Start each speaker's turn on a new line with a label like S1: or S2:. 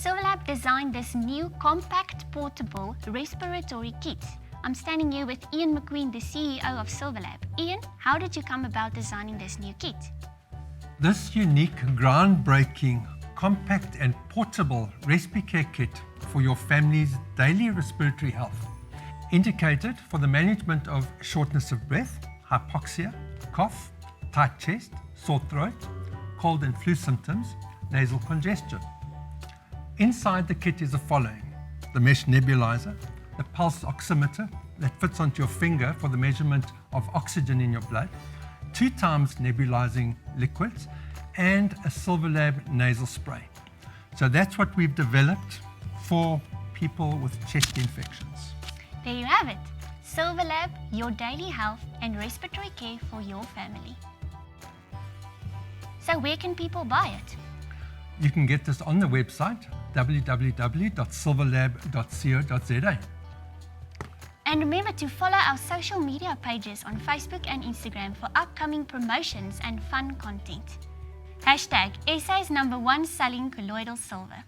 S1: Silverlab designed this new compact portable respiratory kit. I'm standing here with Ian McQueen, the CEO of Silverlab. Ian, how did you come about designing this new kit?
S2: This unique, groundbreaking, compact and portable RespiCare Kit for your family's daily respiratory health, indicated for the management of shortness of breath, hypoxia, cough, tight chest, sore throat, cold and flu symptoms, nasal congestion. Inside the kit is the following: the mesh nebulizer, the pulse oximeter that fits onto your finger for the measurement of oxygen in your blood, 2 times nebulizing liquids, and a Silverlab nasal spray. So that's what we've developed for people with chest infections.
S1: There you have it. Silverlab, your daily health and respiratory care for your family. So where can people buy it?
S2: You can get this on the website www.silverlab.co.za.
S1: And remember to follow our social media pages on Facebook and Instagram for upcoming promotions and fun content. #SA's #1 selling colloidal silver.